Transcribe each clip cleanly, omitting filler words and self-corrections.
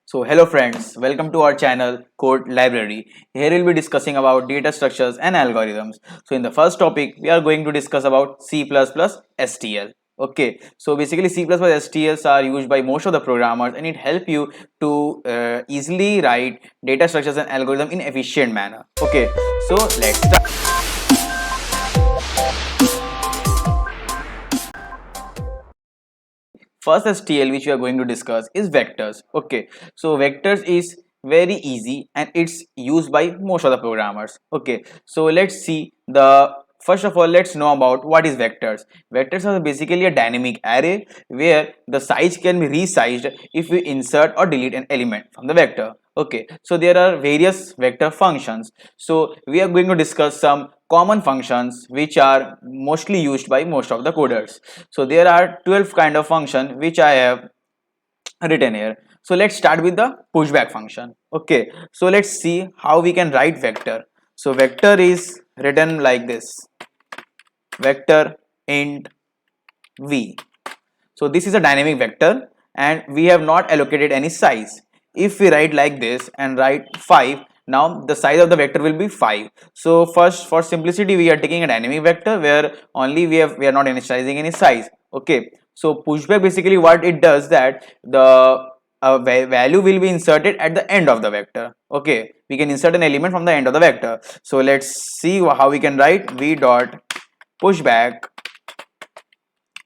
So hello friends, welcome to our channel Code Library. Here we'll be discussing about data structures and algorithms. So in the first topic, we are going to discuss about C++ STL. Okay, so basically C++ STLs are used by most of the programmers and it help you to easily write data structures and algorithm in efficient manner. Okay, so let's start. First STL which we are going to discuss is vectors. Okay, so vectors is very easy and it's used by most of the programmers. Okay, so let's see the first of all, let's know about what is vectors. Vectors are basically a dynamic array where the size can be resized if we insert or delete an element from the vector. Okay, so there are various vector functions. So we are going to discuss some common functions which are mostly used by most of the coders. So there are 12 kind of function which I have written here. So let's start with the pushback function. Okay, so let's see how we can write vector. So vector is written like this: vector int v. So this is a dynamic vector and we have not allocated any size. If we write like this and write 5, now the size of the vector will be 5. So first, for simplicity, we are taking a dynamic vector where only we are not initializing any size. Okay, so pushback basically what it does, that the value will be inserted at the end of the vector. Okay, we can insert an element from the end of the vector. So let's see how we can write v dot pushback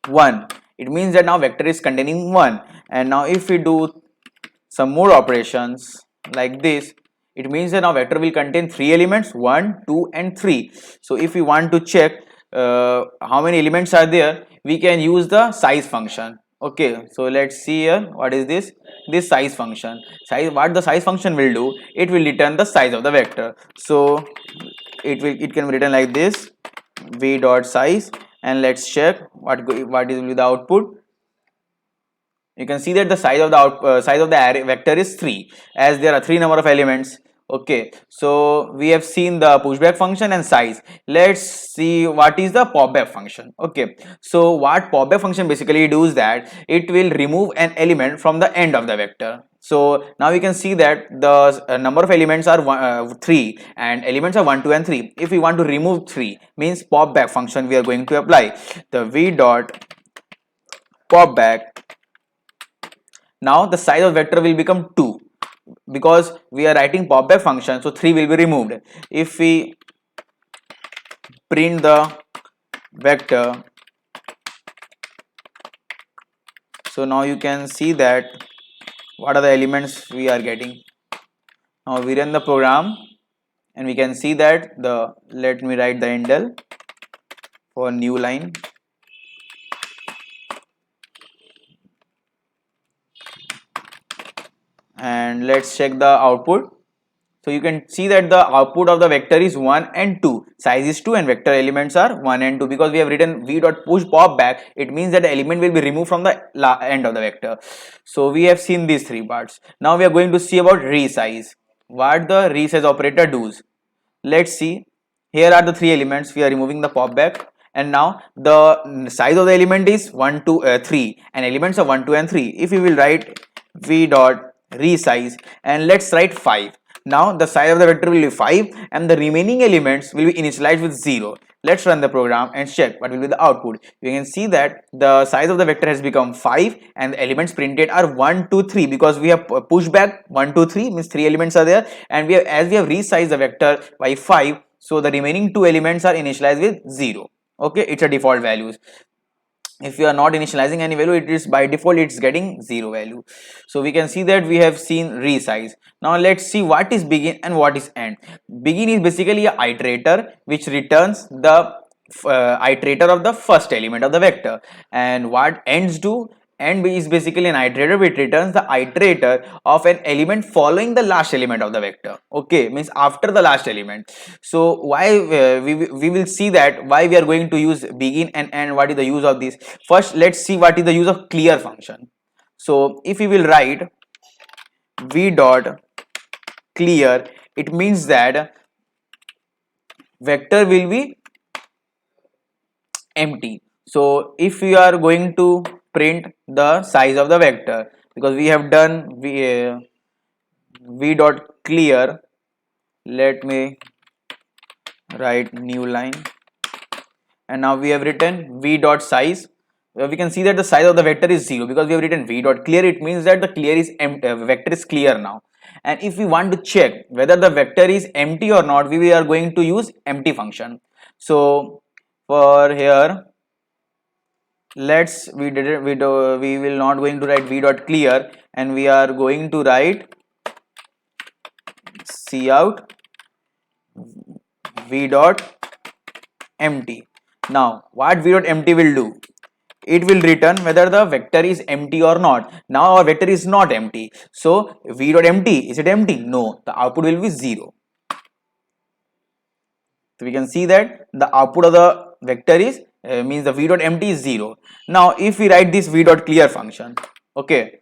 1. It means that now vector is containing 1, and now if we do some more operations like this, it means that now vector will contain 3 elements, 1, 2 and 3. So if we want to check how many elements are there, we can use the size function. Okay, so let's see here, what is this size function. What the size function will do, it will return the size of the vector. So it can be written like this: v dot size, and let's check what is with the output. You can see that the size of the size of the array vector is 3, as there are 3 number of elements. Okay, so we have seen the pushback function and size. Let's see what is the popback function. Okay, so what popback function basically does, that it will remove an element from the end of the vector. So now we can see that the number of elements are 3 and elements are 1, 2 and 3. If we want to remove 3, means popback function we are going to apply the v dot popback. Now the size of vector will become 2 because we are writing popback function, so 3 will be removed. If we print the vector, so now you can see that what are the elements we are getting. Now we run the program and we can see that let me write the indel for new line. And let's check the output. So you can see that the output of the vector is 1 and 2, size is 2 and vector elements are 1 and 2. Because we have written v dot push pop back, it means that the element will be removed from the end of the vector. So we have seen these 3 parts. Now we are going to see about resize, what the resize operator does. Let's see, here are the 3 elements, we are removing the pop back, and now the size of the element is 1, 2, 3 and elements are 1, 2 and 3. If we will write v dot resize and let's write 5, now the size of the vector will be 5 and the remaining elements will be initialized with 0. Let's run the program and check what will be the output. You can see that the size of the vector has become 5 and the elements printed are 1, 2, 3 because we have pushed back 1, 2, 3, means 3 elements are there, and as we have resized the vector by 5, so the remaining 2 elements are initialized with 0. Okay, it's a default values. If you are not initializing any value, it is by default it's getting 0 value. So we can see that we have seen resize. Now let's see what is begin and what is end. Begin is basically a iterator which returns the iterator of the first element of the vector, and what ends do, and is basically an iterator which returns the iterator of an element following the last element of the vector. Okay, means after the last element. So why we will see that why we are going to use begin and end, what is the use of this. First let's see what is the use of clear function. So if we will write v dot clear, it means that vector will be empty. So if we are going to print the size of the vector, because we have done v dot clear. Let me write new line, and now we have written v dot size. We can see that the size of the vector is 0 because we have written v dot clear. It means that the clear is vector is clear now. And if we want to check whether the vector is empty or not, we are going to use empty function. So for here, we will not going to write v dot clear, and we are going to write cout v dot empty. Now what v dot empty will do? It will return whether the vector is empty or not. Now our vector is not empty. So v dot empty, is it empty? No, the output will be 0. So we can see that the output of the vector is means the v dot empty is 0. Now if we write this v dot clear function, okay,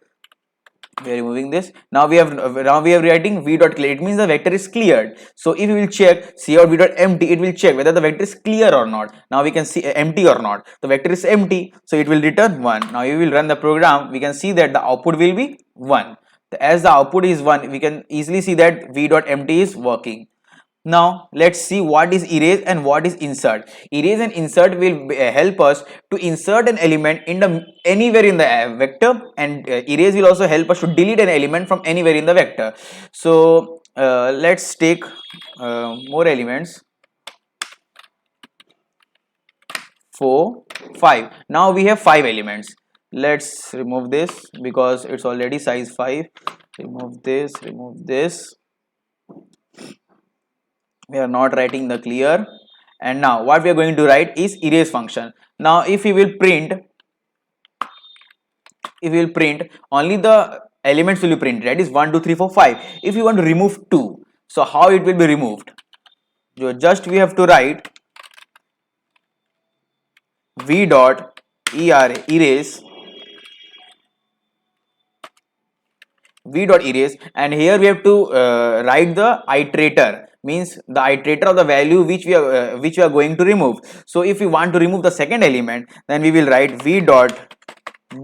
we are removing this. Now we have writing v dot clear. It means the vector is cleared. So if we will check cout v dot empty, it will check whether the vector is clear or not. Now we can see empty or not. The vector is empty, so it will return 1. Now you will run the program. We can see that the output will be 1. As the output is 1, we can easily see that v dot empty is working. Now let's see what is erase and what is insert. Erase and insert will help us to insert an element in the anywhere in the vector, and erase will also help us to delete an element from anywhere in the vector. So let's take more elements. 4, 5. Now we have 5 elements. Let's remove this because it's already size 5. Remove this, remove this. We are not writing the clear, and now what we are going to write is erase function. Now if we will print, only the elements will be printed, that is 1 2 3 4 5. If you want to remove 2, so how it will be removed? Just we have to write v dot erase and here we have to write the iterator, means the iterator of the value which we are going to remove. So if we want to remove the second element, then we will write v dot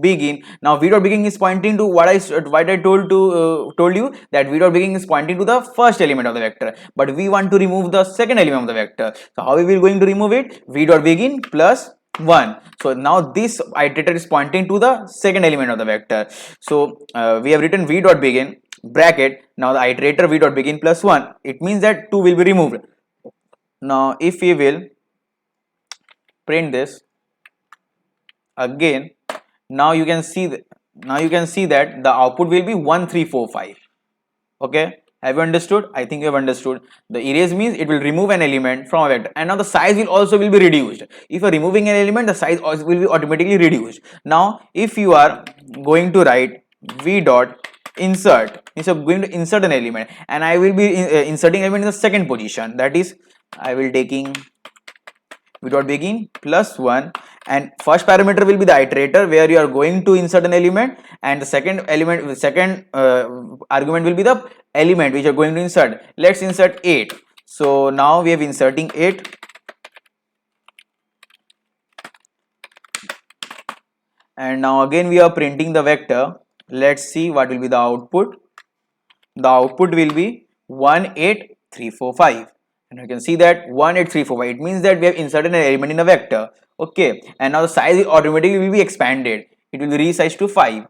begin. Now v dot begin is pointing to what I told you, that v dot begin is pointing to the first element of the vector, but we want to remove the second element of the vector. So how we will going to remove it? V dot begin plus 1. So now this iterator is pointing to the second element of the vector. So we have written v dot begin bracket. Now the iterator v dot begin plus 1. It means that 2 will be removed. Now if we will print this again, now you can see that the output will be 1 3 4 5. Okay, have you understood? I think you have understood. The erase means it will remove an element from a vector, and now the size will be reduced. If you are removing an element, the size also will be automatically reduced. Now if you are going to write v dot insert, instead of going to insert an element, and I will be inserting element in the second position, that is I will taking v dot begin plus 1, and first parameter will be the iterator where you are going to insert an element, and the second argument will be the element which you are going to insert. Let's insert 8. So now we have inserting 8, and now again we are printing the vector. Let's see what will be the output. The output will be 1 8 3 4 5. And you can see that 1 8 3 4 5. It means that we have inserted an element in a vector. Okay, and now the size automatically will be expanded. It will be resized to 5.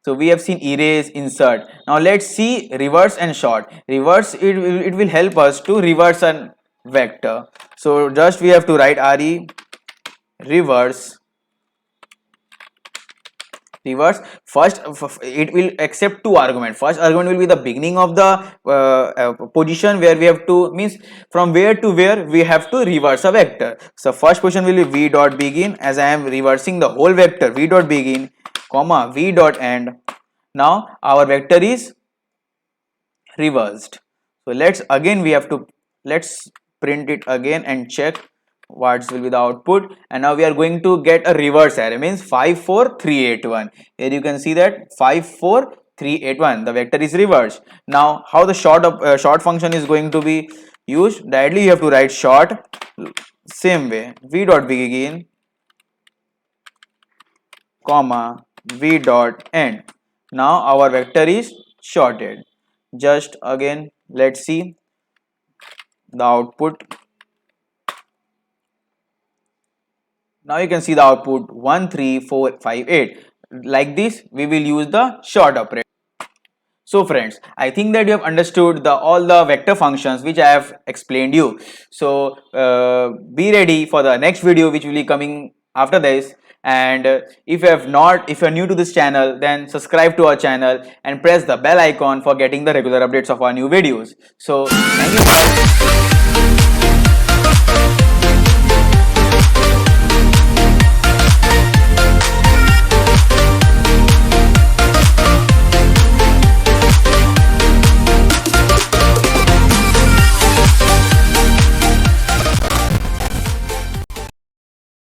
So we have seen erase, insert. Now let's see reverse and sort. Reverse, it will help us to reverse an vector. So just we have to write re reverse. First, it will accept two arguments. First argument will be the beginning of the position where we have to, means from where to where we have to reverse a vector. So first position will be v dot begin, as I am reversing the whole vector, v dot begin comma v dot end. Now our vector is reversed. So let's print it again and check what will be the output, and now we are going to get a reverse array, means 5 4 3 8 1. Here you can see that 5 4 3 8 1, the vector is reversed. Now how the short function is going to be used? Directly you have to write short, same way, v dot begin comma v dot end. Now our vector is shorted. Just again, let's see the output. Now you can see the output 1, 3, 4, 5, 8. Like this, we will use the short operator. So friends, I think that you have understood all the vector functions which I have explained you. So be ready for the next video which will be coming after this. And if you are new to this channel, then subscribe to our channel and press the bell icon for getting the regular updates of our new videos. So thank you.